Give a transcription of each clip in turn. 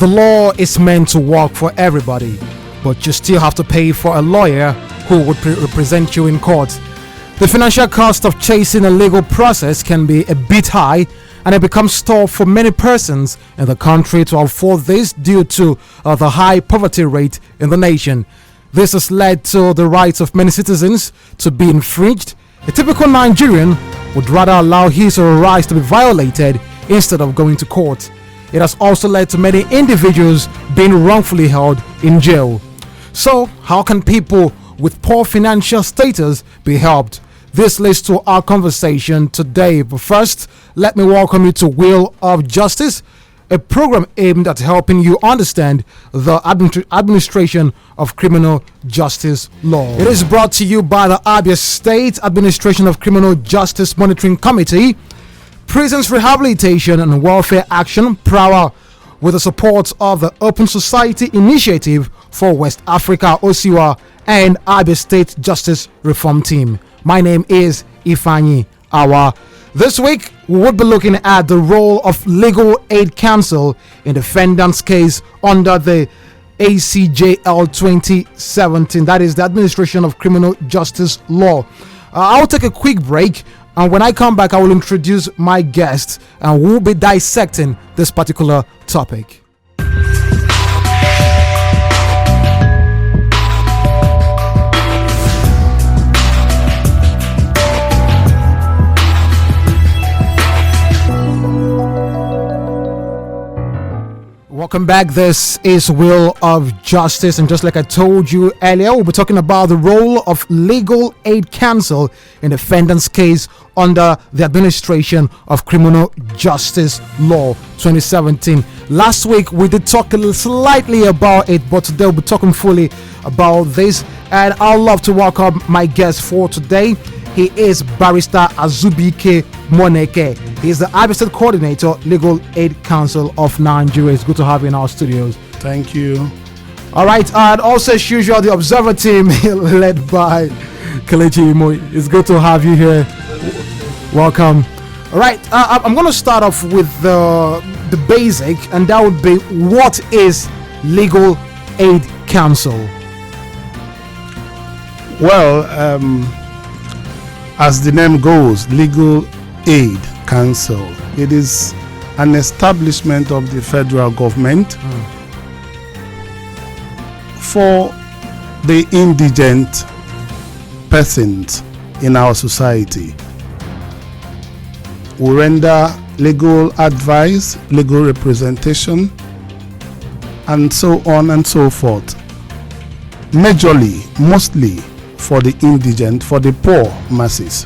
The law is meant to work for everybody, but you still have to pay for a lawyer who would represent you in court. The financial cost of chasing a legal process can be a bit high, and it becomes tough for many persons in the country to afford this due to the high poverty rate in the nation. This has led to the rights of many citizens to be infringed. A typical Nigerian would rather allow his or her rights to be violated instead of going to court. It has also led to many individuals being wrongfully held in jail. So, how can people with poor financial status be helped? This leads to our conversation today. But first, let me welcome you to Wheel of Justice, a program aimed at helping you understand the administration of criminal justice law. It is brought to you by the Abia State Administration of Criminal Justice Monitoring Committee, Prisons Rehabilitation and Welfare Action, PRAWA, with the support of the Open Society Initiative for West Africa, OSIWA, and Abia State Justice Reform Team. My name is Ifeanyi Awa. This week, we will be looking at the role of Legal Aid Council in Defendant'S case under the Acjl 2017, that is the Administration of Criminal Justice Law. I'll take a quick break, and when I come back, I will introduce my guest, and we'll be dissecting this particular topic. Welcome back. This is Wheel of Justice, and just like I told you earlier, we'll be talking about the role of Legal Aid Council in Defendant'S case under the Administration of Criminal Justice Law 2017. Last week we did talk a little slightly about it, but today we'll be talking fully about this, and I'd love to welcome my guest for today. He is Barrister Azubike Moneke. He is the Abia State Coordinator, Legal Aid Council of Nigeria. It's good to have you in our studios. Thank you. All right, and also as usual, the Observer team led by Kelechi Imo. It's good to have you here. Welcome. All right, I'm going to start off with the basic, and that would be, what is Legal Aid Council? Well, as the name goes, Legal Aid Council, it is an establishment of the federal government for the indigent persons in our society. We render legal advice, legal representation, and so on and so forth. Mostly for the indigent, for the poor masses.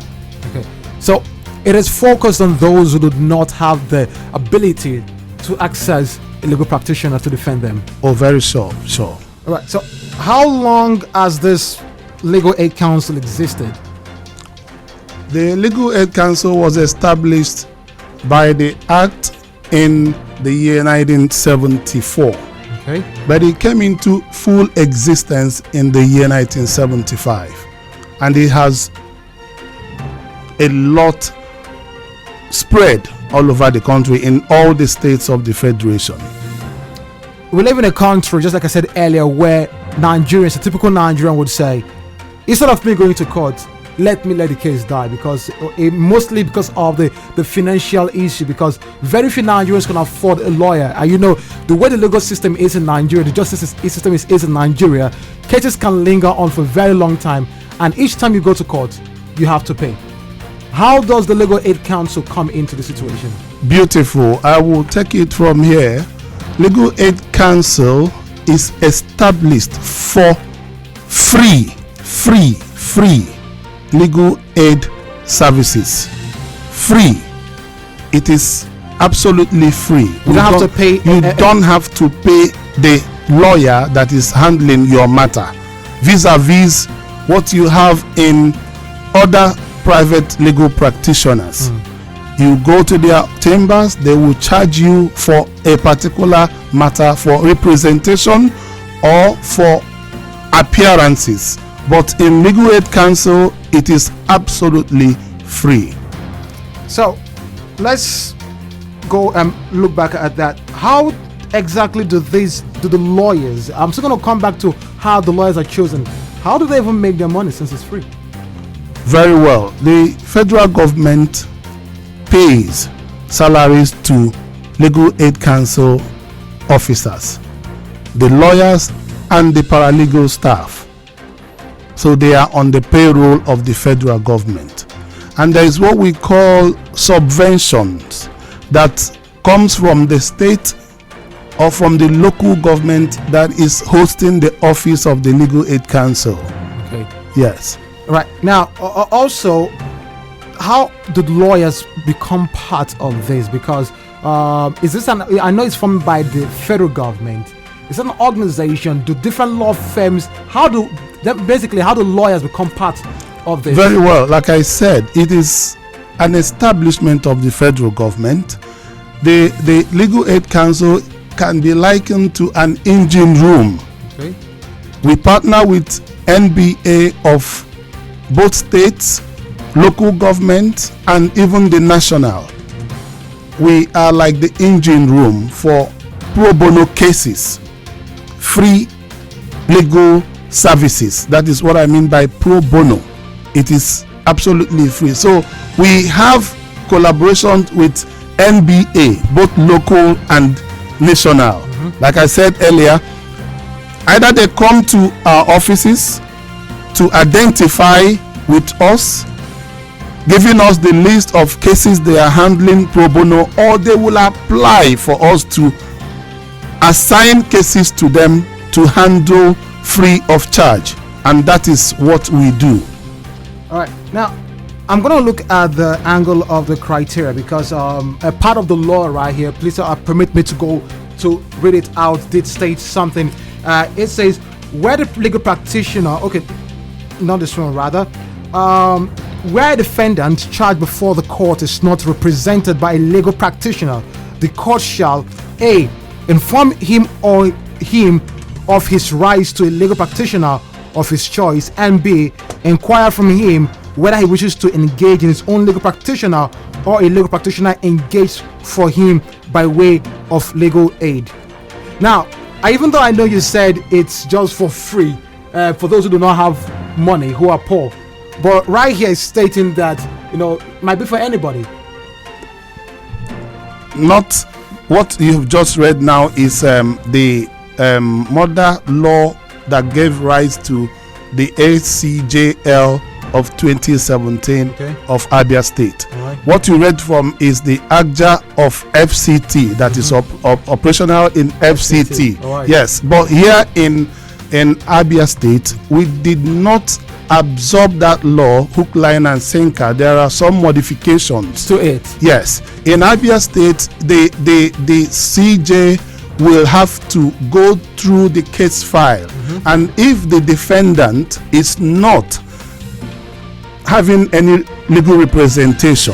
Okay, so it is focused on those who do not have the ability to access a legal practitioner to defend them. Oh, very sure. All right, so how long has this Legal Aid Council existed? The Legal Aid Council was established by the Act in the year 1974. Okay. But it came into full existence in the year 1975, and it has a lot spread all over the country in all the states of the Federation. We live in a country, just like I said earlier, where Nigerians, a typical Nigerian would say, instead of me going to court, let the case die, because mostly because of the financial issue, because very few Nigerians can afford a lawyer. And you know, the way the legal system is in Nigeria, the justice system is in Nigeria, cases can linger on for a very long time, and each time you go to court, you have to pay. How does the Legal Aid Council come into the situation? Beautiful. I will take it from here. Legal Aid Council is established for free legal aid services. Free. It is absolutely free. You don't have to pay. You don't have to pay the lawyer that is handling your matter, vis-a-vis what you have in other private legal practitioners. You go to their chambers, they will charge you for a particular matter, for representation or for appearances. But in Legal Aid Council, it is absolutely free. So let's go and look back at that. How exactly do the lawyers? I'm still going to come back to how the lawyers are chosen. How do they even make their money since it's free? Very well. The federal government pays salaries to legal aid council officers, the lawyers, and the paralegal staff. So they are on the payroll of the federal government. And there is what we call subventions that comes from the state or from the local government that is hosting the office of the legal aid council. Okay. Yes. Right. Now, also, how did lawyers become part of this? Because is this I know it's formed by the federal government. It's an organization. Do different law firms, how do lawyers become part of this? Very well. Like I said, it is an establishment of the federal government. The Legal Aid Council can be likened to an engine room. Okay. We partner with NBA of both states, local government, and even the national. We are like the engine room for pro bono cases, free legal services. That is what I mean by pro bono. It is absolutely free. So we have collaboration with NBA, both local and national. Like I said earlier, either they come to our offices to identify with us, giving us the list of cases they are handling pro bono, or they will apply for us to assign cases to them to handle free of charge, and that is what we do. All right. Now, I'm going to look at the angle of the criteria, because a part of the law right here, please permit me to go to read it out, did state something. It says, where the legal practitioner, okay, not this one rather, where a defendant charged before the court is not represented by a legal practitioner, the court shall A. inform him of his rights to a legal practitioner of his choice, and B. inquire from him whether he wishes to engage in his own legal practitioner or a legal practitioner engaged for him by way of legal aid. Now, even though I know you said it's just for free for those who do not have money, who are poor, but right here is stating that, it might be for anybody. Not what you've just read now is the mother law that gave rise to the Acjl of 2017 of Abia State. Right. What you read from is the Acjl of FCT that is operational in FCT. Right. Yes, but here in Abia State, we did not absorb that law hook, line, and sinker. There are some modifications to it. Yes, in Abia State, the CJ will have to go through the case file, and if the defendant is not having any legal representation,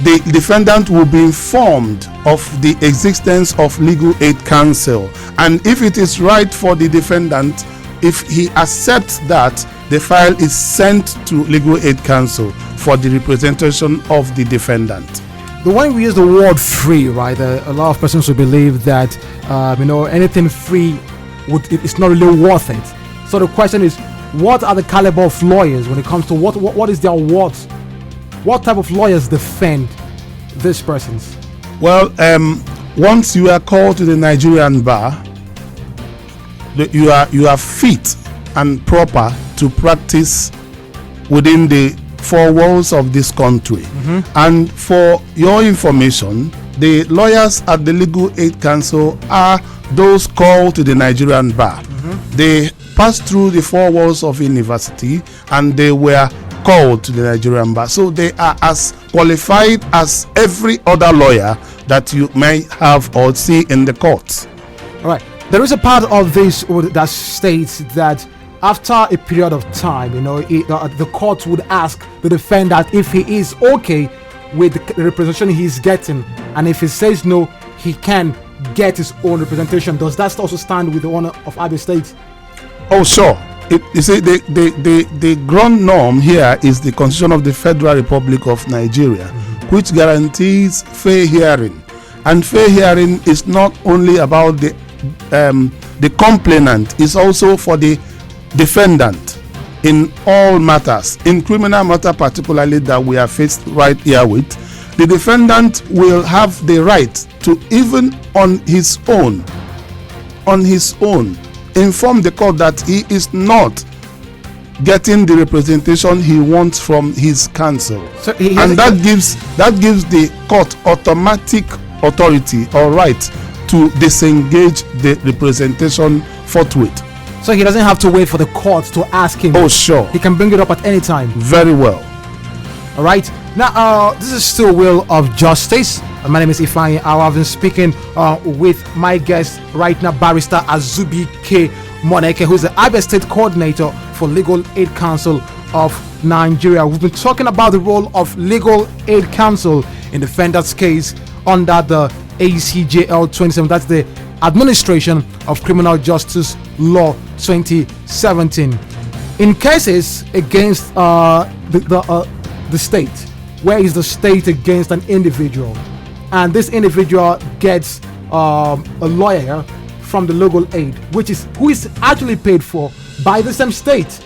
the defendant will be informed of the existence of legal aid counsel, and if it is right for the defendant, if he accepts that, the file is sent to legal aid counsel for the representation of the defendant. The way we use the word free, right? A lot of persons will believe that anything free it's not really worth it. So the question is, what are the caliber of lawyers when it comes to what is their worth? What type of lawyers defend these persons? Well, once you are called to the Nigerian bar, you are fit and proper to practice within the four walls of this country. And for your information, the lawyers at the Legal Aid Council are those called to the Nigerian bar. They passed through the four walls of university and they were called to the Nigerian bar, so they are as qualified as every other lawyer that you may have or see in the courts. All right, there is a part of this that states that after a period of time, the court would ask the defendant if he is okay with the representation he's getting, and if he says no, he can get his own representation. Does that also stand with the owner of Abia State? Oh, sure. You see, the ground norm here is the Constitution of the Federal Republic of Nigeria, which guarantees fair hearing. And fair hearing is not only about the complainant, it's also for the defendant in all matters. In criminal matter particularly that we are faced right here with, the defendant will have the right to, even on his own, inform the court that he is not getting the representation he wants from his counsel. So that gives the court automatic authority or right to disengage the representation forthwith. So he doesn't have to wait for the court to ask him. Oh, sure. He can bring it up at any time. Very well. All right. Now, this is still Wheel of Justice. My name is Ifeanyi. I've been speaking with my guest right now, Barrister Azubi K. Moneke, who is the Abia State Coordinator for Legal Aid Council of Nigeria. We've been talking about the role of Legal Aid Council in Defendant'S case under the Acjl 27. That's the Administration of Criminal Justice Law 2017. In cases against the state, where is the state against an individual, and this individual gets a lawyer from the legal aid, who is actually paid for by the same state.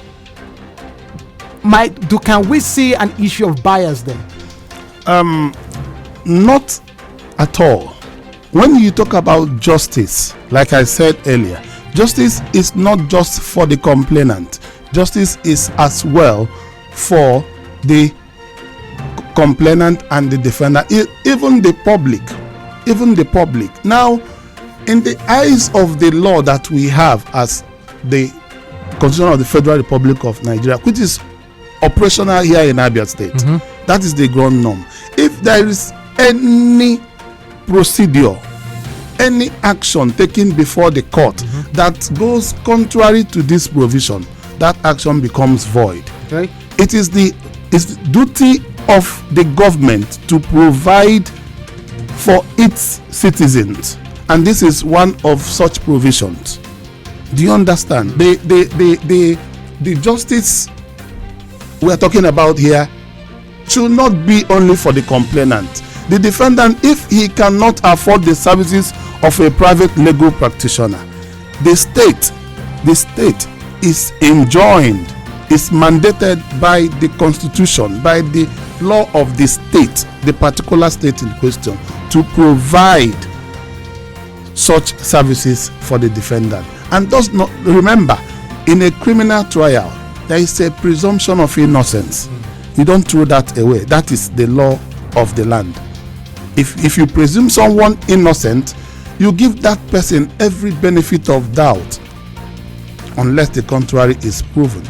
Can we see an issue of bias there? Not at all. When you talk about justice, like I said earlier, justice is not just for the complainant. Justice is as well for the complainant and the defendant, even the public. Now, in the eyes of the law that we have as the Constitution of the Federal Republic of Nigeria, which is operational here in Abia State, that is the ground norm. If there is any procedure, any action taken before the court that goes contrary to this provision, that action becomes void. Okay. It is the duty of the government to provide for its citizens, and this is one of such provisions. Do you understand? The justice we are talking about here should not be only for the complainant. The defendant, if he cannot afford the services of a private legal practitioner, the state is enjoined, is mandated by the constitution, by the law of the state, the particular state in question, to provide such services for the defendant. And does not remember, in a criminal trial there is a presumption of innocence. You don't throw that away. That is the law of the land. If you presume someone innocent, you give that person every benefit of doubt unless the contrary is proven.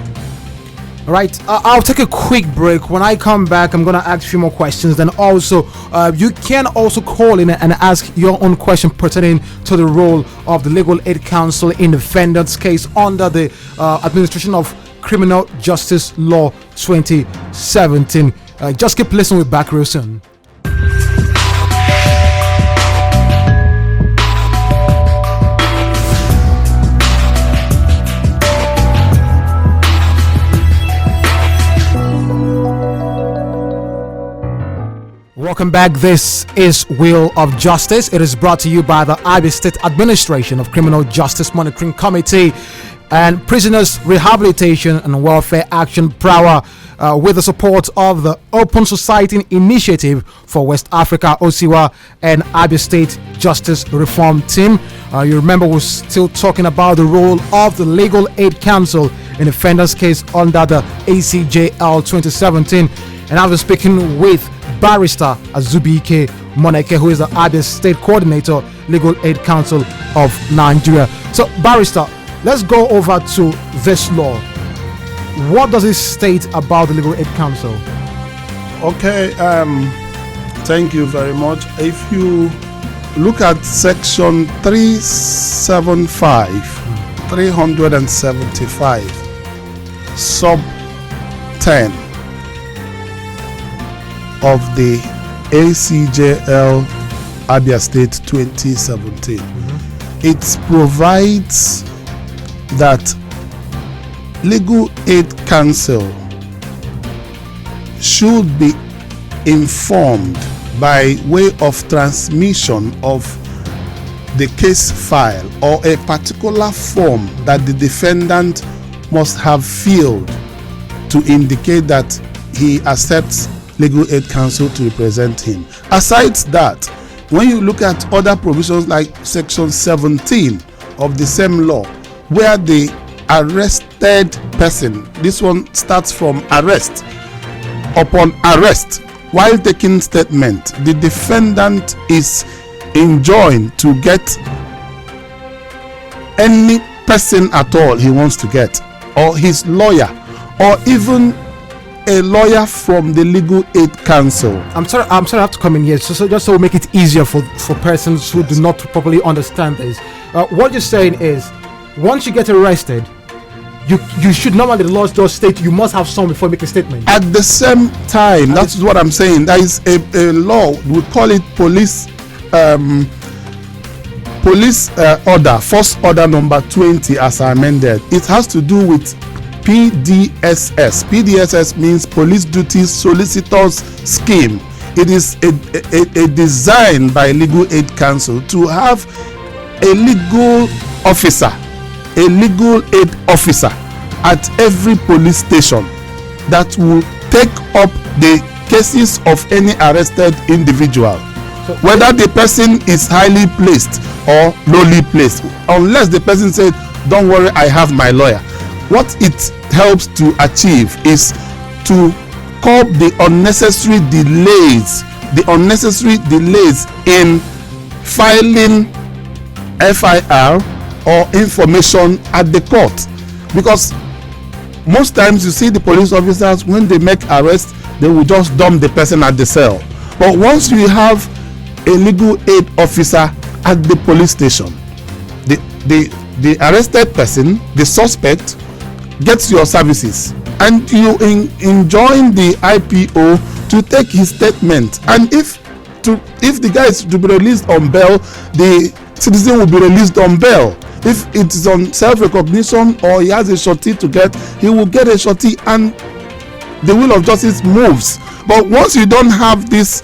All right, I'll take a quick break. When I come back, I'm going to ask a few more questions. Then also, you can also call in and ask your own question pertaining to the role of the Legal Aid Council in Defendant'S case under the Administration of Criminal Justice Law 2017. Just keep listening. We're back real soon. Welcome back. This is Wheel of Justice. It is brought to you by the Abia State Administration of Criminal Justice Monitoring Committee and Prisoners Rehabilitation and Welfare Action Power, with the support of the Open Society Initiative for West Africa, OSIWA, and Abia State Justice Reform Team. You remember we're still talking about the role of the Legal Aid Council in Defendant'S case under the Acjl 2017, and I've been speaking with Barrister Azubi K. Moneke, who is the Abia State Coordinator, Legal Aid Council of Nigeria. So, Barrister, let's go over to this law. What does it state about the Legal Aid Council? Okay, thank you very much. If you look at section 375, sub 10 of the Acjl Abia State 2017, it provides that Legal Aid Council should be informed by way of transmission of the case file or a particular form that the defendant must have filled to indicate that he accepts legal aid counsel to represent him. Aside that, when you look at other provisions like section 17 of the same law, where the arrested person, this one starts from arrest, upon arrest, while taking statement, the defendant is enjoined to get any person at all he wants to get, or his lawyer, or even a lawyer from the legal aid council. I'm sorry, I have to come in here, so just so we make it easier for persons who do not properly understand this. What you're saying is, once you get arrested, you should normally, the laws does state you must have some before you make a statement. At the same time, that's what I'm saying. There is a law, we call it police order, first order number 20 as amended. It has to do with PDSS. PDSS means Police Duty Solicitors Scheme. It is a design by Legal Aid Council to have a legal officer, a legal aid officer at every police station that will take up the cases of any arrested individual, whether the person is highly placed or lowly placed, unless the person said, "Don't worry, I have my lawyer." What it helps to achieve is to curb the unnecessary delays in filing FIR or information at the court, because most times you see the police officers, when they make arrest, they will just dump the person at the cell. But once you have a legal aid officer at the police station, the arrested person, the suspect, gets your services, and you enjoin the IPO to take his statement. And if the guy is to be released on bail, the citizen will be released on bail. If it is on self-recognition or he has a shorty to get, he will get a shorty, and the wheel of justice moves. But once you don't have this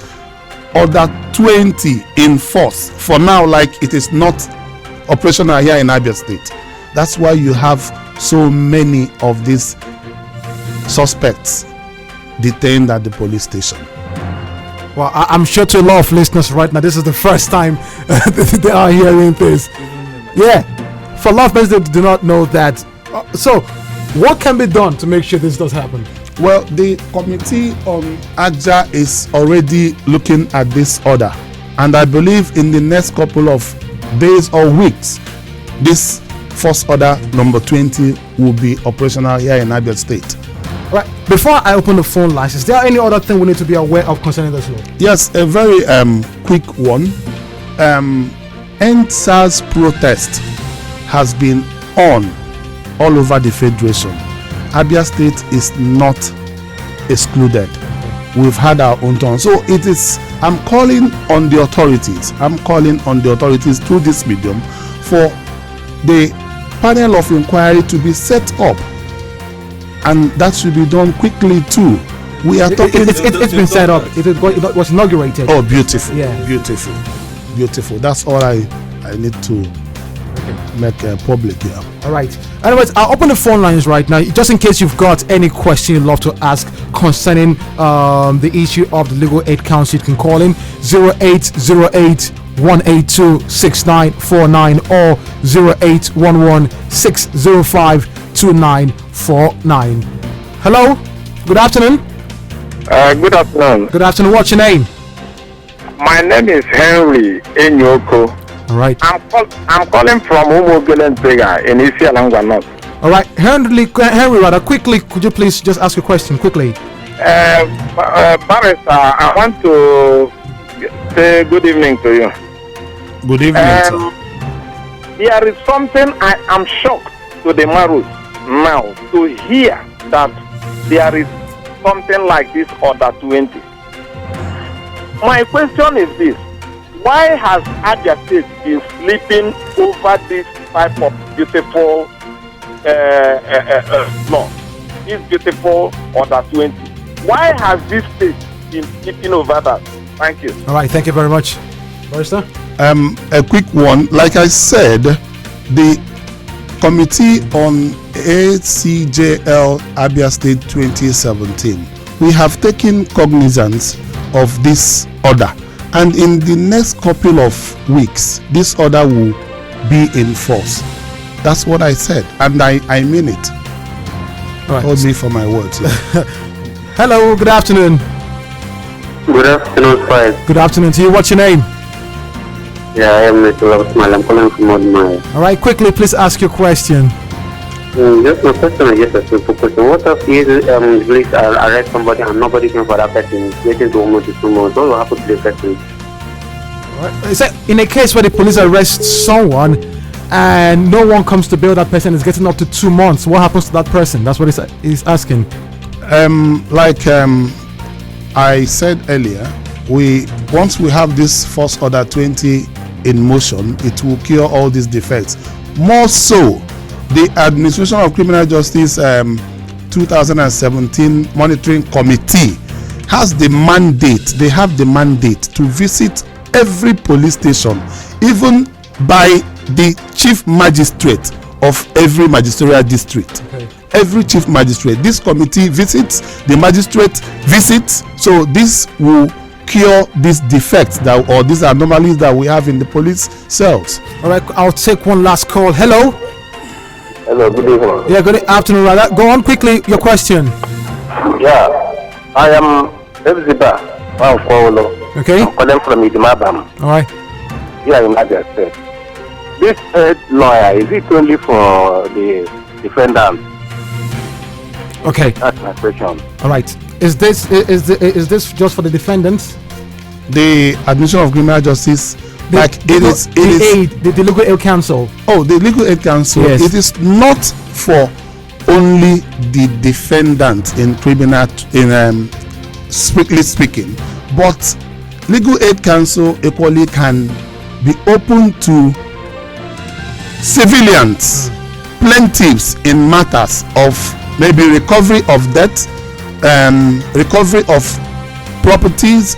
order 20 in force for now, like it is not operational here in Abia State, that's why you have so many of these suspects detained at the police station. Well, I'm sure to a lot of listeners right now, this is the first time they are hearing this. Yeah, for a lot of persons that do not know that. So, what can be done to make sure this does happen? Well, the committee on Acjl is already looking at this order, and I believe in the next couple of days or weeks, this first order number 20 will be operational here in Abia State. Right. Before I open the phone lines, is there any other thing we need to be aware of concerning this law? Yes, a very quick one. End SARS protest has been on all over the federation. Abia State is not excluded. We've had our own turn. So it is, I'm calling on the authorities through this medium for the panel of inquiry to be set up, and that should be done quickly too. We are talking. It's been set up. It was inaugurated. Oh, beautiful! Yeah, beautiful. That's all I need to make public here. All right. Anyways, I'll open the phone lines right now, just in case you've got any question you'd love to ask concerning the issue of the Legal Aid Council. You can call in 0808 182 6949 or 0811 605 2949. Hello, good afternoon. Good afternoon. Good afternoon. What's your name? My name is Henry Enyoko. All right. I'm calling from Umogelen Pega in Isialangwa North. All right, Henry, rather quickly, could you please just ask a question quickly? Barrister, I want to say good evening to you. Good evening, sir. There is something I am shocked to the marrow now to hear that there is something like this order 20. My question is this: why has Abia State been sleeping over this type of beautiful law, this beautiful order 20? Why has this state been sleeping over that? Thank you. All right, thank you very much. Barrister? A quick one. Like I said, the Committee on Acjl Abia State 2017, we have taken cognizance of this order, and in the next couple of weeks, this order will be in force. That's what I said, and I mean it. All right. Hold me for my words. Yeah. Hello, good afternoon. Good afternoon, Faiz. Good afternoon to you. What's your name? Yeah, I am Mr. Labatmal. I'm calling from Odmaya. All right, quickly, please ask your question. Just my question, I guess, a simple question. What if the police arrest somebody and nobody came for that person? Waiting to almost 2 months. What will happen to the person? All right. Is that in a case where the police arrest someone and no one comes to bail that person, is getting up to 2 months, what happens to that person? That's what he's asking. I said earlier, once we have this Force Order 20 in motion, it will cure all these defects. More so, the Administration of Criminal Justice 2017 Monitoring Committee has the mandate. They have the mandate to visit every police station, even by the chief magistrate of every magisterial district. Okay. Every chief magistrate. This committee visits, the magistrate visits, so this will cure these defects or these anomalies that we have in the police cells. All right, I'll take one last call. Hello. Hello, good evening. Yeah, good afternoon, Rada. Go on quickly, your question. Yeah, I am Ebziba. Okay. I'm calling from Idimabam. All right. Here in Abia State. This lawyer, is it only for the defendant? Okay. That's my question. All right. Is this just for the defendants? The Administration of Criminal Justice, The legal aid council. Oh, the legal aid council. Yes. It is not for only the defendant in criminal, strictly speaking, but legal aid council equally can be open to civilians, plaintiffs in matters of maybe recovery of debt, recovery of properties,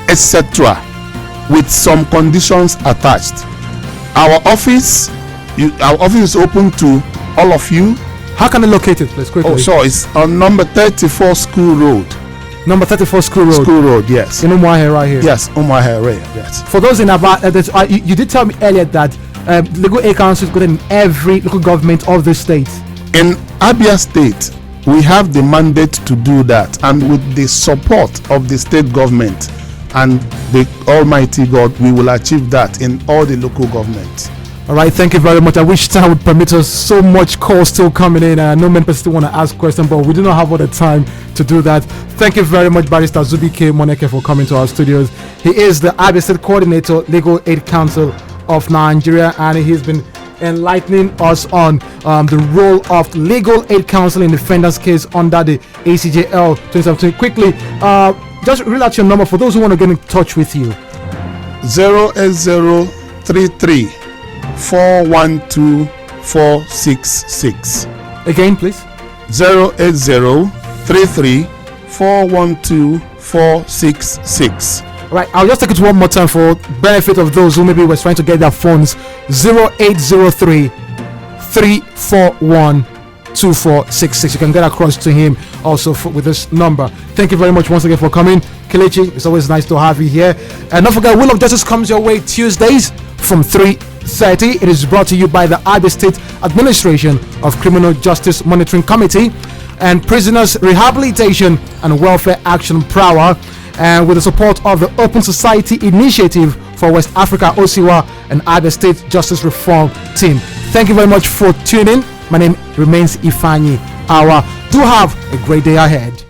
etc., with some conditions attached. Our office is open to all of you. How can they locate it, please, quickly? Oh, sure. It's on number 34 School Road. Number 34 School Road. School Road, yes. In Umuahia, right here. Yes, Umuahia, yes. For those in Aba, you did tell me earlier that legal aid council is good in every local government of the state. In Abia State, we have the mandate to do that, and with the support of the state government and the Almighty God, we will achieve that in all the local governments. All right, thank you very much. I wish time would permit us. So much calls still coming in, and I know many people still want to ask questions, but we do not have all the time to do that. Thank you very much, Barrister Zubi K. Moneke, for coming to our studios. He is the Abia State Coordinator, Legal Aid Council of Nigeria, and he's been enlightening us on the role of Legal Aid Council in defendant's case under the Acjl 2017. Quickly, just read out your number for those who want to get in touch with you. 08033 412466. Again, please. 08033 412466. Right, I'll just take it one more time for benefit of those who maybe were trying to get their phones. 0803 341 2466. You can get across to him also with this number. Thank you very much once again for coming, Kelechi. It's always nice to have you here. And don't forget, Will of Justice comes your way Tuesdays from 3:30. It is brought to you by the Abia State Administration of Criminal Justice Monitoring Committee and Prisoners Rehabilitation and Welfare Action Power, and with the support of the Open Society Initiative for West Africa, OSIWA, and Abia State Justice Reform Team. Thank you very much for tuning in. My name remains Ifeanyi Awa. Do have a great day ahead.